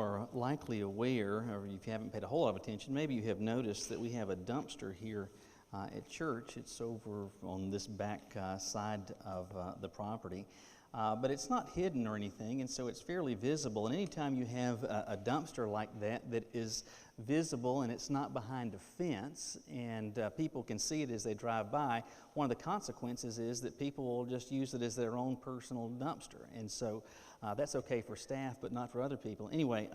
are likely aware, or if you haven't paid a whole lot of attention, maybe you have noticed that we have a dumpster here at church. It's over on this back side of the property. But it's not hidden or anything, and so it's fairly visible. And anytime you have a dumpster like that that is visible and it's not behind a fence and people can see it as they drive by, one of the consequences is that people will just use it as their own personal dumpster. And so that's okay for staff, but not for other people. Anyway,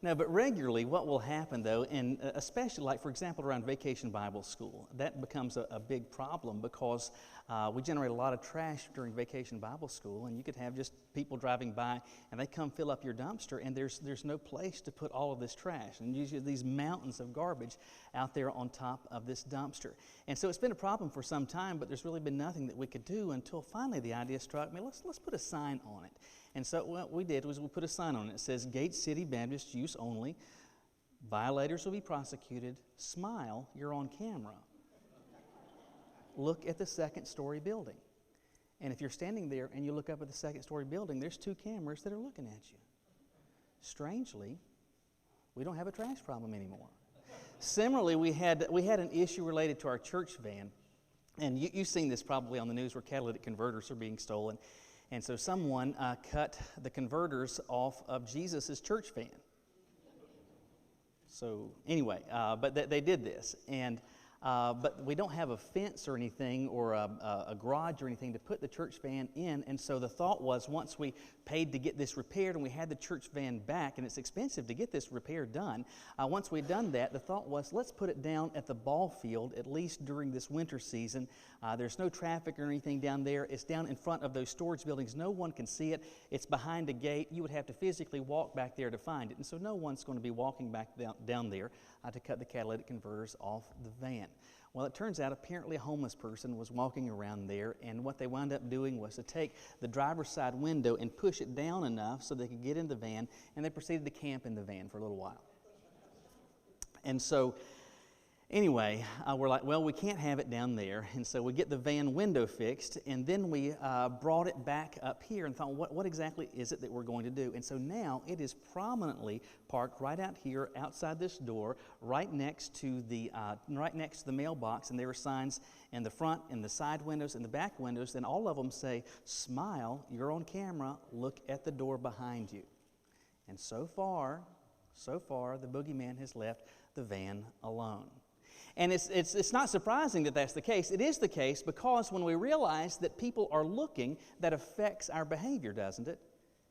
no, but regularly what will happen though, and especially like for example around Vacation Bible School, that becomes a big problem because we generate a lot of trash during Vacation Bible School, and you could have just people driving by and they come fill up your dumpster and there's no place to put all of this trash, and usually these mountains of garbage out there on top of this dumpster. And so it's been a problem for some time, but there's really been nothing that we could do until finally the idea struck me, let's put a sign on it. And so what we did was we put a sign on it. It says, Gate City Baptist use only. Violators will be prosecuted. Smile, you're on camera. Look at the second-story building. And if you're standing there and you look up at the second-story building, there's 2 cameras that are looking at you. Strangely, we don't have a trash problem anymore. Similarly, we had an issue related to our church van. And you've seen this probably on the news where catalytic converters are being stolen. And so someone cut the converters off of Jesus' church van. So anyway, but they did this. But we don't have a fence or anything or a garage or anything to put the church van in. And so the thought was, once we paid to get this repaired and we had the church van back, and it's expensive to get this repair done, once we'd done that, the thought was, let's put it down at the ball field, at least during this winter season. There's no traffic or anything down there. It's down in front of those storage buildings. No one can see it. It's behind a gate. You would have to physically walk back there to find it. And so no one's going to be walking back down there to cut the catalytic converters off the van. Well, it turns out apparently a homeless person was walking around there, and what they wound up doing was to take the driver's side window and push it down enough so they could get in the van, and they proceeded to camp in the van for a little while. And so anyway, we're like, well, we can't have it down there, and so we get the van window fixed, and then we brought it back up here and thought, what exactly is it that we're going to do? And so now it is prominently parked right out here outside this door, right next to the mailbox, and there are signs in the front, in the side windows, and the back windows, and all of them say, smile, you're on camera, look at the door behind you. And so far, the boogeyman has left the van alone. And it's not surprising that that's the case. It is the case because when we realize that people are looking, that affects our behavior, doesn't it?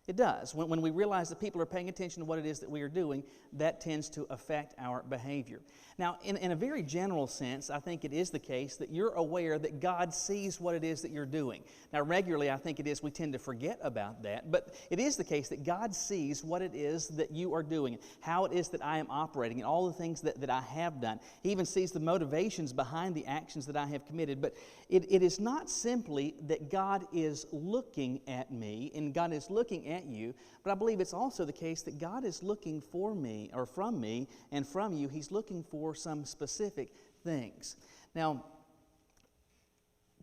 It does. When we realize that people are paying attention to what it is that we are doing, that tends to affect our behavior. Now, in a very general sense, I think it is the case that you're aware that God sees what it is that you're doing. Now, regularly, I think it is we tend to forget about that, but it is the case that God sees what it is that you are doing, how it is that I am operating, and all the things that I have done. He even sees the motivations behind the actions that I have committed. But it is not simply that God is looking at me and God is looking at you, but I believe it's also the case that God is looking for me, or from me and from you. He's looking for some specific things. Now,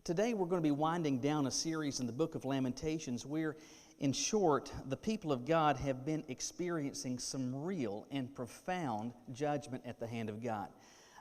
today we're going to be winding down a series in the book of Lamentations where, in short, the people of God have been experiencing some real and profound judgment at the hand of God.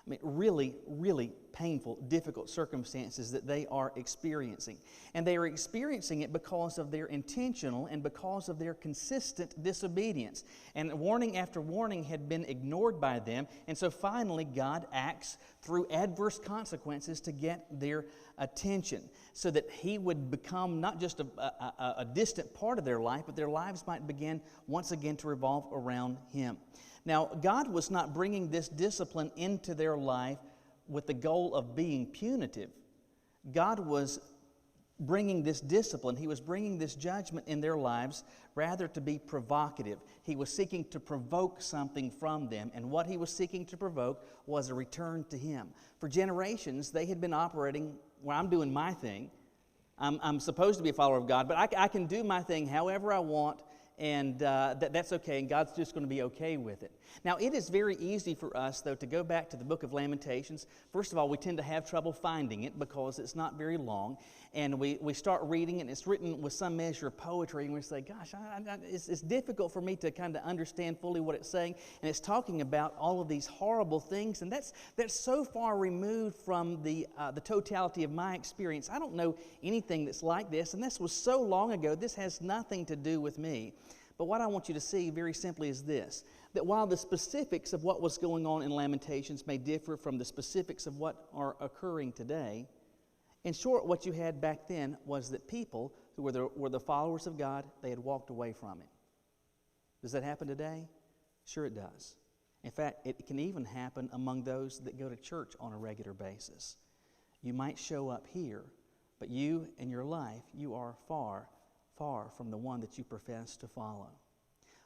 I mean, really, really painful, difficult circumstances that they are experiencing. And they are experiencing it because of their intentional and because of their consistent disobedience. And warning after warning had been ignored by them. And so finally, God acts through adverse consequences to get their attention so that He would become not just a distant part of their life, but their lives might begin once again to revolve around Him. Now, God was not bringing this discipline into their life with the goal of being punitive. God was bringing this discipline, He was bringing this judgment in their lives rather to be provocative. He was seeking to provoke something from them, and what He was seeking to provoke was a return to Him. For generations, they had been operating where I'm doing my thing. I'm supposed to be a follower of God, but I can do my thing however I want, and that's okay, and God's just going to be okay with it. Now, it is very easy for us, though, to go back to the book of Lamentations. First of all, we tend to have trouble finding it because it's not very long, and we start reading it, and it's written with some measure of poetry, and we say, gosh, it's difficult for me to kind of understand fully what it's saying, and it's talking about all of these horrible things, and that's so far removed from the totality of my experience. I don't know anything that's like this, and this was so long ago, this has nothing to do with me. But what I want you to see very simply is this, that while the specifics of what was going on in Lamentations may differ from the specifics of what are occurring today, in short, what you had back then was that people who were the followers of God, they had walked away from it. Does that happen today? Sure it does. In fact, it can even happen among those that go to church on a regular basis. You might show up here, but you in your life, you are far from the one that you profess to follow.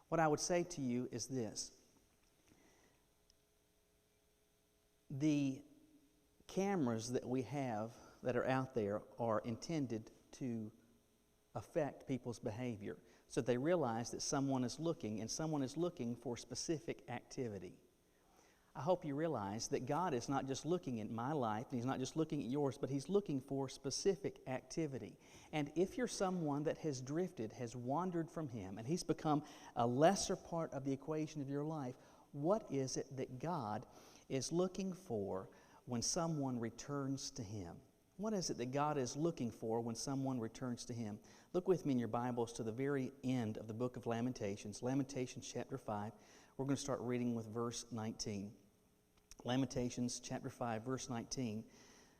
What I would say to you is this. The cameras that we have that are out there are intended to affect people's behavior so they realize that someone is looking, and someone is looking for specific activity. I hope you realize that God is not just looking at my life, and He's not just looking at yours, but He's looking for specific activity. And if you're someone that has drifted, has wandered from Him, and He's become a lesser part of the equation of your life, what is it that God is looking for when someone returns to Him? What is it that God is looking for when someone returns to Him? Look with me in your Bibles to the very end of the book of Lamentations, Lamentations chapter 5. We're going to start reading with verse 19. Lamentations chapter 5, verse 19.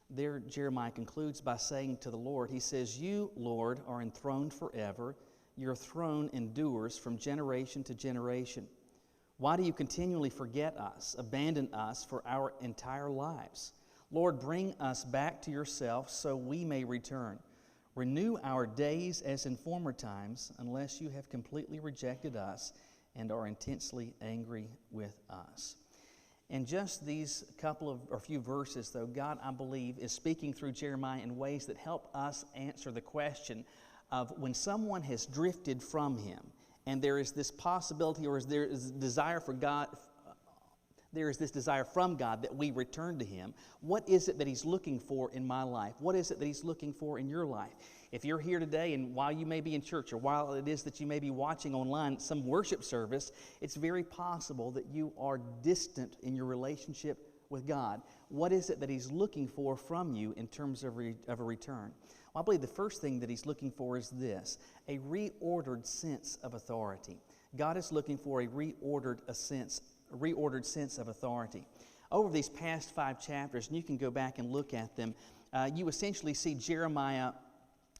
There Jeremiah concludes by saying to the Lord, he says, "You, Lord, are enthroned forever. Your throne endures from generation to generation. Why do you continually forget us, abandon us for our entire lives? Lord, bring us back to yourself so we may return. Renew our days as in former times, unless you have completely rejected us and are intensely angry with us." In just these few verses, though, God, I believe, is speaking through Jeremiah in ways that help us answer the question of when someone has drifted from Him, and there is this possibility, or there is desire for God, there is this desire from God that we return to Him. What is it that He's looking for in my life? What is it that He's looking for in your life? If you're here today, and while you may be in church, or while it is that you may be watching online some worship service, it's very possible that you are distant in your relationship with God. What is it that He's looking for from you in terms of a return? Well, I believe the first thing that He's looking for is this, a reordered sense of authority. God is looking for a reordered sense of authority. Over these past 5 chapters, and you can go back and look at them, you essentially see Jeremiah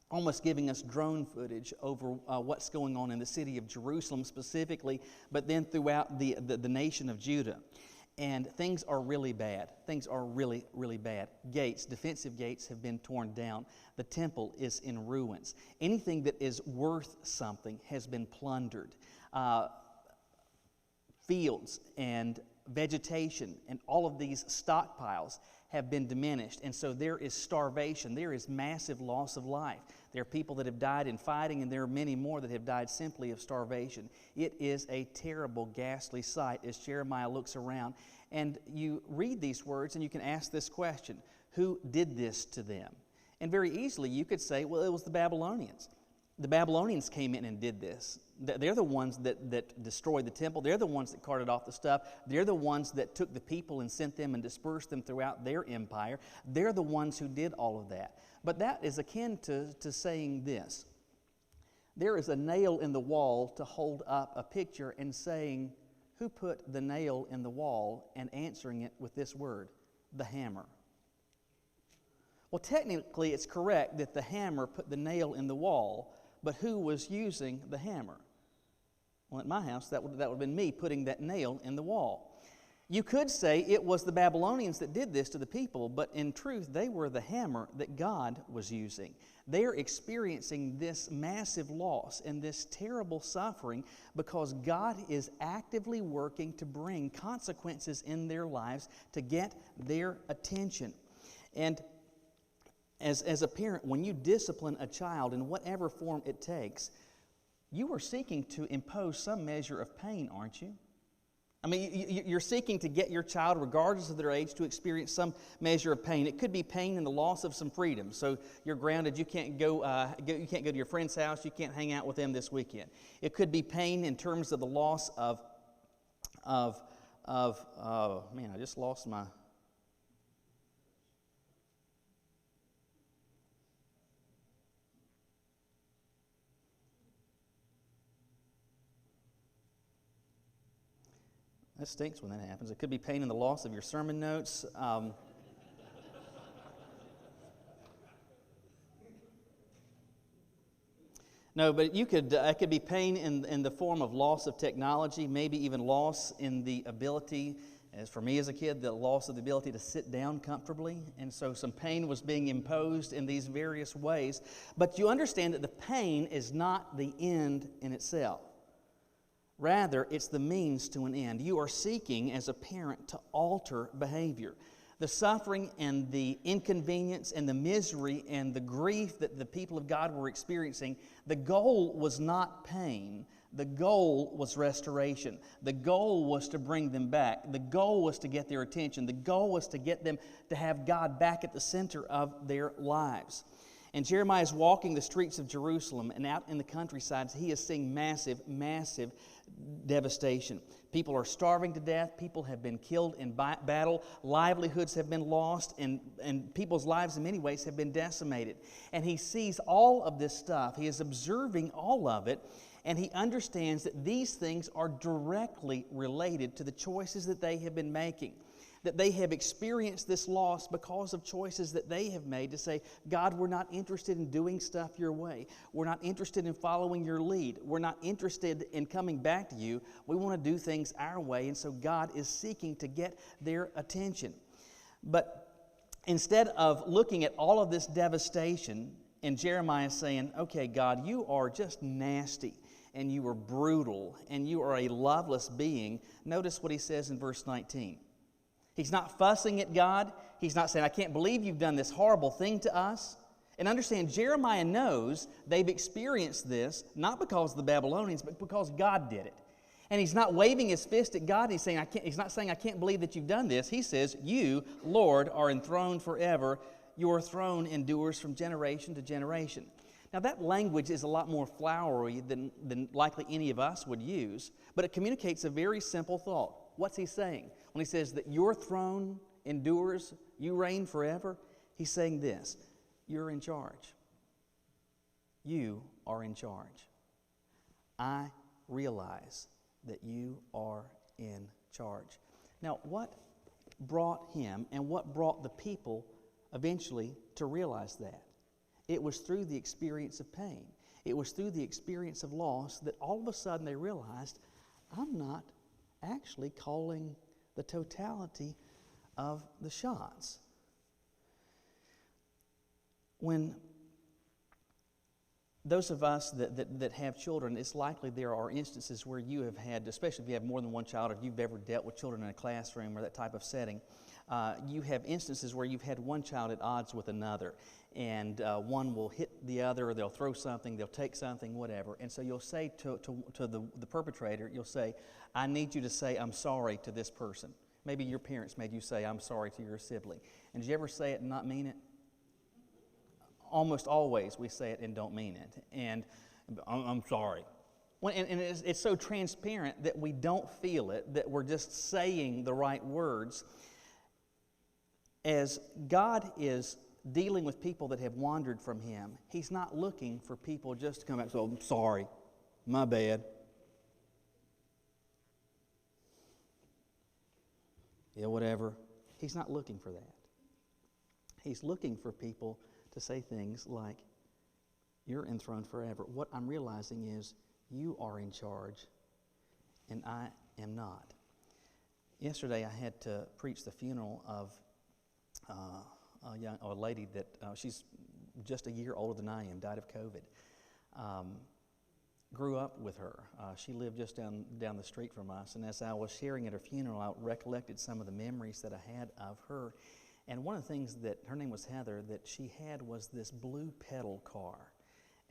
almost giving us drone footage over what's going on in the city of Jerusalem specifically, but then throughout the nation of Judah. And things are really bad. Things are really, really bad. Defensive gates have been torn down. The temple is in ruins. Anything that is worth something has been plundered. Fields and vegetation and all of these stockpiles have been diminished, and so there is starvation. There is massive loss of life. There are people that have died in fighting, and there are many more that have died simply of starvation. It is a terrible, ghastly sight as Jeremiah looks around. And you read these words, and you can ask this question, who did this to them? And very easily you could say, well, it was the Babylonians. The Babylonians came in and did this. They're the ones that destroyed the temple. They're the ones that carted off the stuff. They're the ones that took the people and sent them and dispersed them throughout their empire. They're the ones who did all of that. But that is akin to saying this. There is a nail in the wall to hold up a picture and saying, who put the nail in the wall, and answering it with this word, the hammer. Well, technically it's correct that the hammer put the nail in the wall, but who was using the hammer? Well, at my house, that would have been me putting that nail in the wall. You could say it was the Babylonians that did this to the people, but in truth, they were the hammer that God was using. They're experiencing this massive loss and this terrible suffering because God is actively working to bring consequences in their lives to get their attention. And as a parent, when you discipline a child in whatever form it takes, you are seeking to impose some measure of pain, aren't you? I mean, you're seeking to get your child, regardless of their age, to experience some measure of pain. It could be pain in the loss of some freedom. So you're grounded. You can't go to your friend's house. You can't hang out with them this weekend. It could be pain in terms of the loss of man, I just lost my. That stinks when that happens. It could be pain in the loss of your sermon notes. No, but it could be pain in the form of loss of technology, maybe even loss in the ability, as for me as a kid, the loss of the ability to sit down comfortably. And so some pain was being imposed in these various ways. But you understand that the pain is not the end in itself. Rather, it's the means to an end. You are seeking, as a parent, to alter behavior. The suffering and the inconvenience and the misery and the grief that the people of God were experiencing, the goal was not pain. The goal was restoration. The goal was to bring them back. The goal was to get their attention. The goal was to get them to have God back at the center of their lives. And Jeremiah is walking the streets of Jerusalem, and out in the countryside, he is seeing massive, massive devastation. People are starving to death. People have been killed in battle. Livelihoods have been lost, and people's lives in many ways have been decimated. And he sees all of this stuff. He is observing all of it, and he understands that these things are directly related to the choices that they have been making. That they have experienced this loss because of choices that they have made to say, God, we're not interested in doing stuff your way. We're not interested in following your lead. We're not interested in coming back to you. We want to do things our way. And so God is seeking to get their attention. But instead of looking at all of this devastation, and Jeremiah saying, okay, God, you are just nasty, and you are brutal, and you are a loveless being, notice what he says in verse 19. He's not fussing at God. He's not saying, I can't believe you've done this horrible thing to us. And understand, Jeremiah knows they've experienced this, not because of the Babylonians, but because God did it. And he's not waving his fist at God. He's not saying, I can't believe that you've done this. He says, you, Lord, are enthroned forever. Your throne endures from generation to generation. Now, that language is a lot more flowery than likely any of us would use, but it communicates a very simple thought. What's he saying? When he says that your throne endures, you reign forever, he's saying this: you're in charge. You are in charge. I realize that you are in charge. Now, what brought him and what brought the people eventually to realize that? It was through the experience of pain. It was through the experience of loss that all of a sudden they realized, I'm not actually calling the totality of the shots. When those of us that have children, it's likely there are instances where you have had, especially if you have more than one child, or if you've ever dealt with children in a classroom or that type of setting, you have instances where you've had one child at odds with another, and one will hit the other, or they'll throw something, they'll take something, whatever. And so you'll say to the perpetrator, you'll say, I need you to say, I'm sorry to this person. Maybe your parents made you say, I'm sorry to your sibling. And did you ever say it and not mean it? Almost always we say it and don't mean it. And I'm sorry. And it's so transparent that we don't feel it, that we're just saying the right words. As God is dealing with people that have wandered from Him, He's not looking for people just to come back and say, oh, I'm sorry, my bad. Yeah, whatever. He's not looking for that. He's looking for people to say things like, you're enthroned forever. What I'm realizing is you are in charge and I am not. Yesterday I had to preach the funeral of a lady that she's just a year older than I am, died of COVID. Grew up with her. She lived just down the street from us, and as I was sharing at her funeral, I recollected some of the memories that I had of her. And one of the things that, her name was Heather, that she had was this blue pedal car.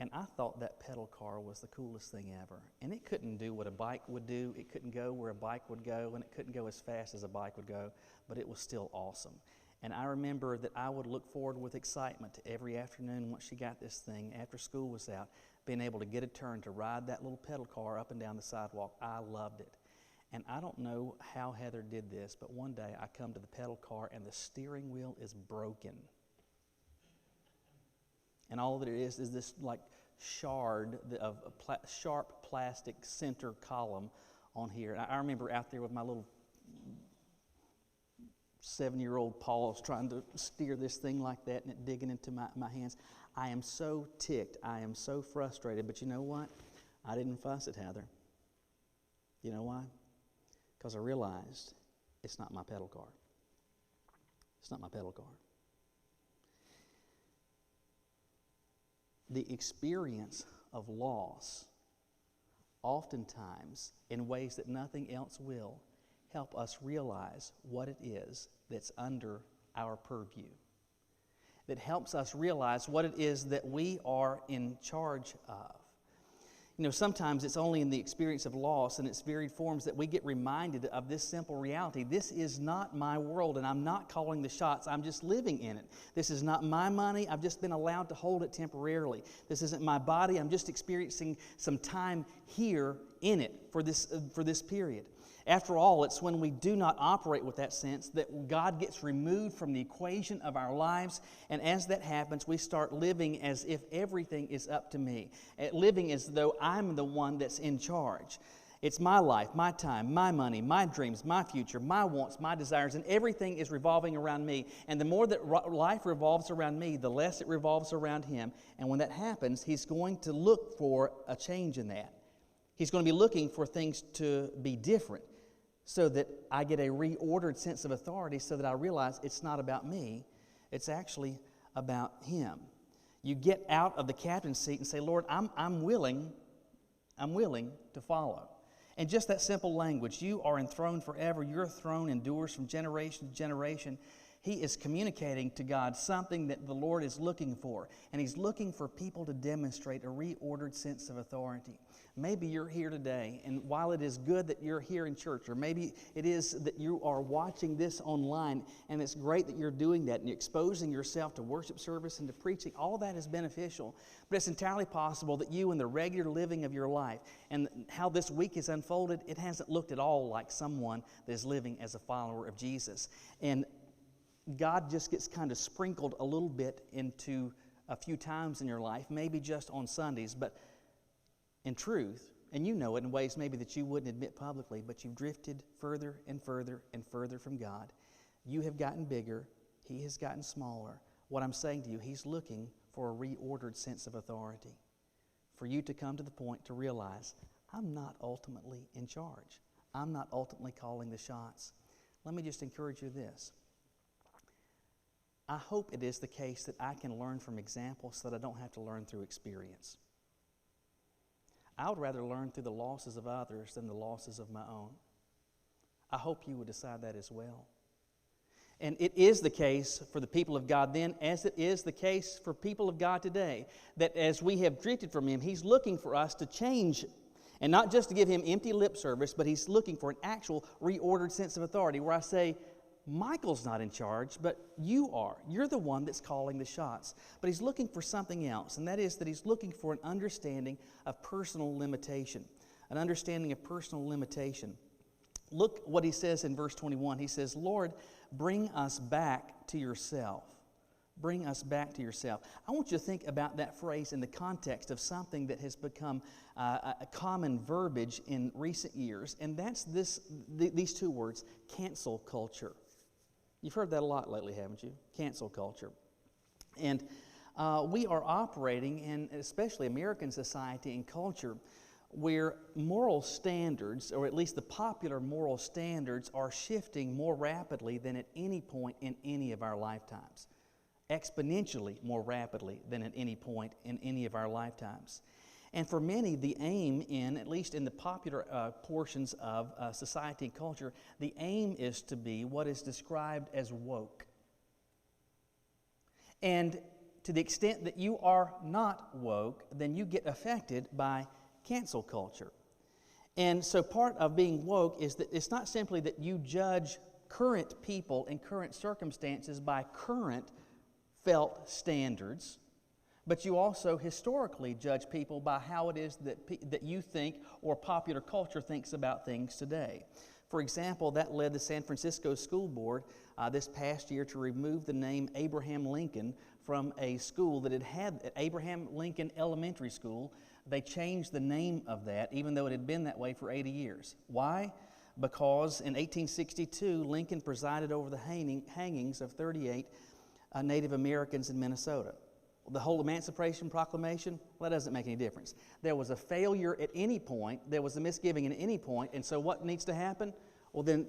And I thought that pedal car was the coolest thing ever. And it couldn't do what a bike would do. It couldn't go where a bike would go, and it couldn't go as fast as a bike would go, but it was still awesome. And I remember that I would look forward with excitement to every afternoon once she got this thing, after school was out, being able to get a turn to ride that little pedal car up and down the sidewalk. I loved it. And I don't know how Heather did this, but one day I come to the pedal car and the steering wheel is broken. And all that it is this like shard of a sharp plastic center column on here. And I remember out there with my little 7-year-old paws trying to steer this thing like that and it digging into my hands. I am so ticked. I am so frustrated. But you know what? I didn't fuss at Heather. You know why? Because I realized it's not my pedal car. It's not my pedal car. The experience of loss, oftentimes, in ways that nothing else will, help us realize what it is that's under our purview. That helps us realize what it is that we are in charge of. You know, sometimes it's only in the experience of loss in its varied forms that we get reminded of this simple reality. This is not my world, and I'm not calling the shots. I'm just living in it. This is not my money. I've just been allowed to hold it temporarily. This isn't my body. I'm just experiencing some time here in it for this period. After all, it's when we do not operate with that sense that God gets removed from the equation of our lives, and as that happens, we start living as if everything is up to me, living as though I'm the one that's in charge. It's my life, my time, my money, my dreams, my future, my wants, my desires, and everything is revolving around me. And the more that life revolves around me, the less it revolves around Him. And when that happens, He's going to look for a change in that. He's going to be looking for things to be different, so that I get a reordered sense of authority, so that I realize it's not about me, it's actually about Him. You get out of the captain's seat and say, Lord, I'm willing to follow. And just that simple language, you are enthroned forever, your throne endures from generation to generation. He is communicating to God something that the Lord is looking for. And He's looking for people to demonstrate a reordered sense of authority. Maybe you're here today, and while it is good that you're here in church, or maybe it is that you are watching this online, and it's great that you're doing that and you're exposing yourself to worship service and to preaching, all that is beneficial. But it's entirely possible that you, in the regular living of your life, and how this week is unfolded, it hasn't looked at all like someone that is living as a follower of Jesus. And God just gets kind of sprinkled a little bit into a few times in your life, maybe just on Sundays, but in truth, and you know it in ways maybe that you wouldn't admit publicly, but you've drifted further and further and further from God. You have gotten bigger. He has gotten smaller. What I'm saying to you, He's looking for a reordered sense of authority, for you to come to the point to realize, I'm not ultimately in charge. I'm not ultimately calling the shots. Let me just encourage you this. I hope it is the case that I can learn from examples so that I don't have to learn through experience. I would rather learn through the losses of others than the losses of my own. I hope you would decide that as well. And it is the case for the people of God then, as it is the case for people of God today, that as we have drifted from Him, He's looking for us to change, and not just to give Him empty lip service, but He's looking for an actual reordered sense of authority, where I say, Michael's not in charge, but you are. You're the one that's calling the shots. But He's looking for something else, and that is that He's looking for an understanding of personal limitation. An understanding of personal limitation. Look what He says in verse 21. He says, Lord, bring us back to yourself. Bring us back to yourself. I want you to think about that phrase in the context of something that has become a common verbiage in recent years, and that's these two words, cancel culture. You've heard that a lot lately, haven't you? Cancel culture. And we are operating in, especially American society and culture, where moral standards, or at least the popular moral standards, are shifting more rapidly than at any point in any of our lifetimes. Exponentially more rapidly than at any point in any of our lifetimes. And for many, the aim at least in the popular portions of society and culture, the aim is to be what is described as woke. And to the extent that you are not woke, then you get affected by cancel culture. And so part of being woke is that it's not simply that you judge current people and current circumstances by current felt standards, but you also historically judge people by how it is that you think or popular culture thinks about things today. For example, that led the San Francisco School Board this past year to remove the name Abraham Lincoln from a school that had Abraham Lincoln Elementary School. They changed the name of that, even though it had been that way for 80 years. Why? Because in 1862, Lincoln presided over the hangings of 38 Native Americans in Minnesota. The whole Emancipation Proclamation, well, that doesn't make any difference. There was a failure at any point, there was a misgiving at any point, and so what needs to happen? Well, then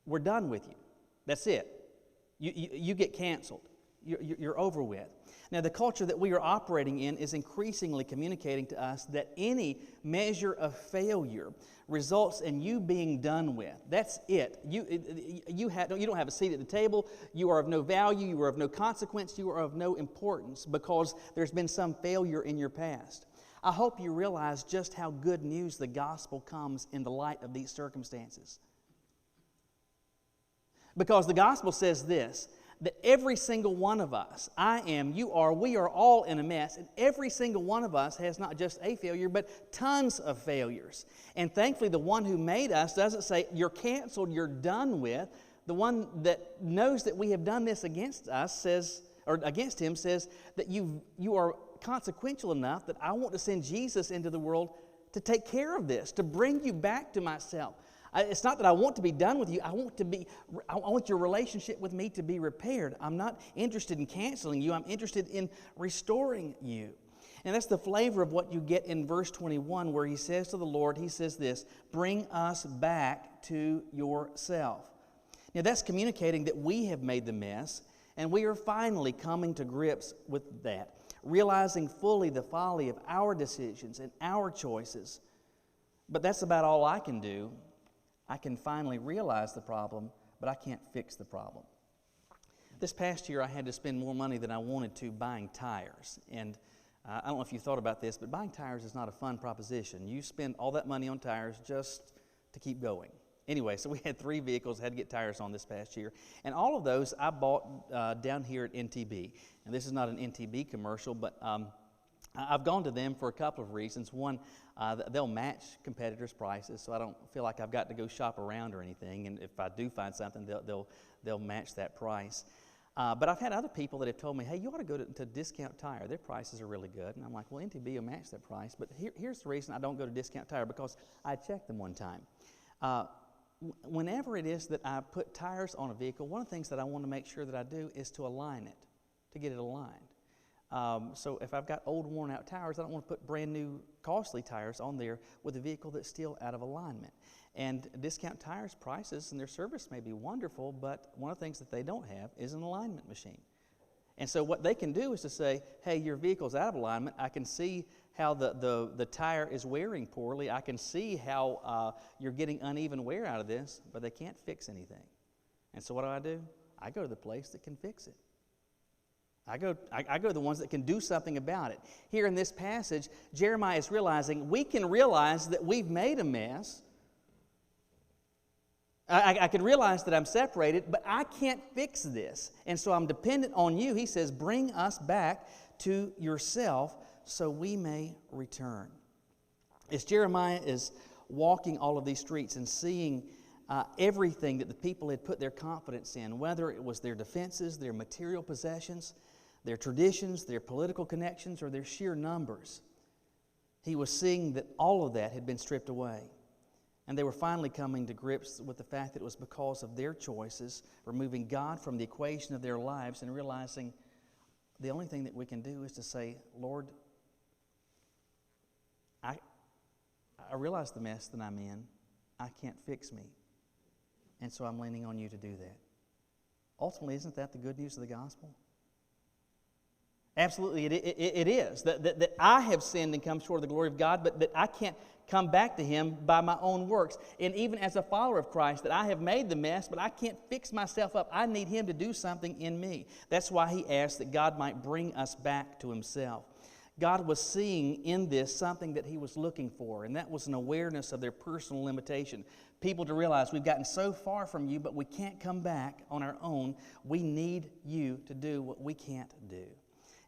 we're done with you. That's it. You get canceled. You're over with. Now, the culture that we are operating in is increasingly communicating to us that any measure of failure results in you being done with. That's it. You don't have a seat at the table. You are of no value. You are of no consequence. You are of no importance because there's been some failure in your past. I hope you realize just how good news the gospel comes in the light of these circumstances. Because the gospel says this, that every single one of us, I am, you are, we are all in a mess, and every single one of us has not just a failure, but tons of failures. And thankfully, the one who made us doesn't say, you're canceled, you're done with. The one that knows that we have done this against us says, or against him says, that you are consequential enough that I want to send Jesus into the world to take care of this, to bring you back to myself. It's not that I want to be done with you. I want your relationship with me to be repaired. I'm not interested in canceling you. I'm interested in restoring you. And that's the flavor of what you get in verse 21 where he says to the Lord, he says this, bring us back to yourself. Now that's communicating that we have made the mess and we are finally coming to grips with that, realizing fully the folly of our decisions and our choices. But that's about all I can do. I can finally realize the problem, but I can't fix the problem. This past year, I had to spend more money than I wanted to buying tires. And I don't know if you thought about this, but buying tires is not a fun proposition. You spend all that money on tires just to keep going. Anyway, so we had 3 vehicles, had to get tires on this past year. And all of those I bought down here at NTB. And this is not an NTB commercial, but I've gone to them for a couple of reasons. One, they'll match competitors' prices, so I don't feel like I've got to go shop around or anything. And if I do find something, they'll match that price. But I've had other people that have told me, hey, you ought to go to Discount Tire. Their prices are really good. And I'm like, well, NTB will match that price. But here's the reason I don't go to Discount Tire, because I checked them one time. Whenever it is that I put tires on a vehicle, one of the things that I want to make sure that I do is to align it, to get it aligned. So if I've got old, worn-out tires, I don't want to put brand-new, costly tires on there with a vehicle that's still out of alignment. And Discount Tires' prices and their service may be wonderful, but one of the things that they don't have is an alignment machine. And so what they can do is to say, hey, your vehicle's out of alignment. I can see how the tire is wearing poorly. I can see how you're getting uneven wear out of this, but they can't fix anything. And so what do? I go to the place that can fix it. I go to the ones that can do something about it. Here in this passage, Jeremiah is realizing we can realize that we've made a mess. I can realize that I'm separated, but I can't fix this. And so I'm dependent on you. He says, bring us back to yourself so we may return. As Jeremiah is walking all of these streets and seeing everything that the people had put their confidence in, whether it was their defenses, their material possessions, their traditions, their political connections, or their sheer numbers, he was seeing that all of that had been stripped away. And they were finally coming to grips with the fact that it was because of their choices, removing God from the equation of their lives and realizing the only thing that we can do is to say, Lord, I realize the mess that I'm in. I can't fix me. And so I'm leaning on you to do that. Ultimately, isn't that the good news of the gospel? Absolutely, it is. That I have sinned and come short of the glory of God, but that I can't come back to Him by my own works. And even as a follower of Christ, that I have made the mess, but I can't fix myself up. I need Him to do something in me. That's why He asked that God might bring us back to Himself. God was seeing in this something that He was looking for, and that was an awareness of their personal limitation. People to realize we've gotten so far from You, but we can't come back on our own. We need You to do what we can't do.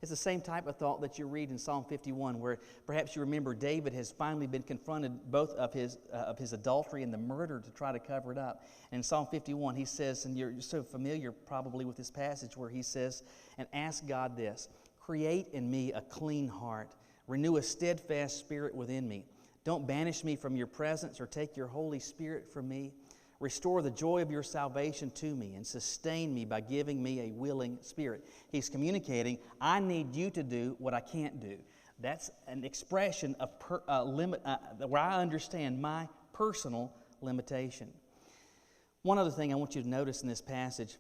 It's the same type of thought that you read in Psalm 51, where perhaps you remember David has finally been confronted both of his adultery and the murder to try to cover it up. And in Psalm 51, he says, and you're so familiar probably with this passage where he says, and ask God this, create in me a clean heart, renew a steadfast spirit within me. Don't banish me from Your presence or take Your Holy Spirit from me. Restore the joy of Your salvation to me and sustain me by giving me a willing spirit. He's communicating, I need You to do what I can't do. That's an expression of where I understand my personal limitation. One other thing I want you to notice in this passage,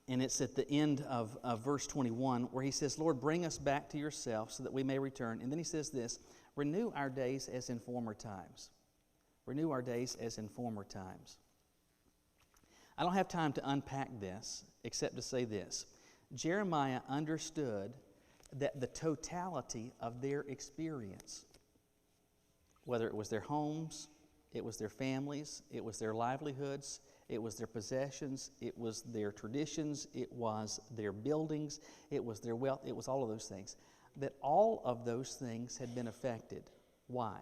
and it's at the end of verse 21, where he says, Lord, bring us back to Yourself so that we may return. And then he says this, renew our days as in former times. Renew our days as in former times. I don't have time to unpack this except to say this. Jeremiah understood that the totality of their experience, whether it was their homes, it was their families, it was their livelihoods, it was their possessions, it was their traditions, it was their buildings, it was their wealth, it was all of those things, that all of those things had been affected. Why?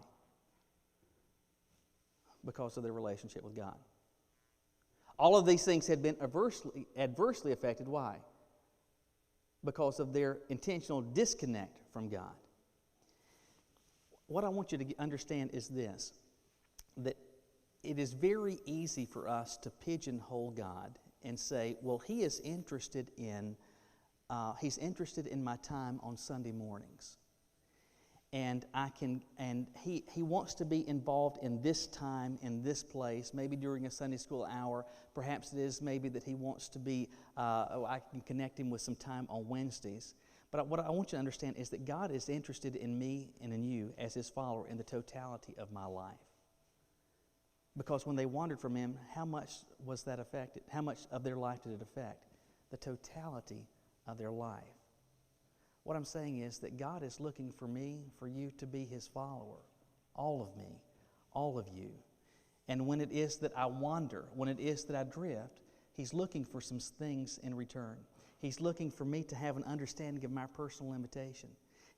Because of their relationship with God. All of these things had been adversely affected. Why? Because of their intentional disconnect from God. What I want you to understand is this, that it is very easy for us to pigeonhole God and say, well, He's interested in my time on Sunday mornings. And he wants to be involved in this time, in this place, maybe during a Sunday school hour. Perhaps it is maybe that He wants to be, I can connect Him with some time on Wednesdays. But what I want you to understand is that God is interested in me and in you as His follower in the totality of my life. Because when they wandered from Him, how much was that affected? How much of their life did it affect? The totality of their life. What I'm saying is that God is looking for me, for you to be His follower. All of me, all of you. And when it is that I wander, when it is that I drift, He's looking for some things in return. He's looking for me to have an understanding of my personal limitation.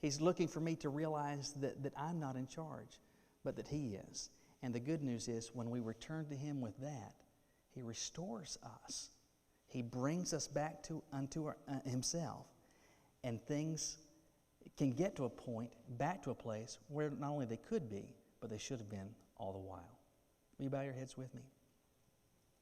He's looking for me to realize that I'm not in charge, but that He is. And the good news is when we return to Him with that, He restores us. He brings us back unto Himself. And things can get to a point, back to a place where not only they could be, but they should have been all the while. Will you bow your heads with me?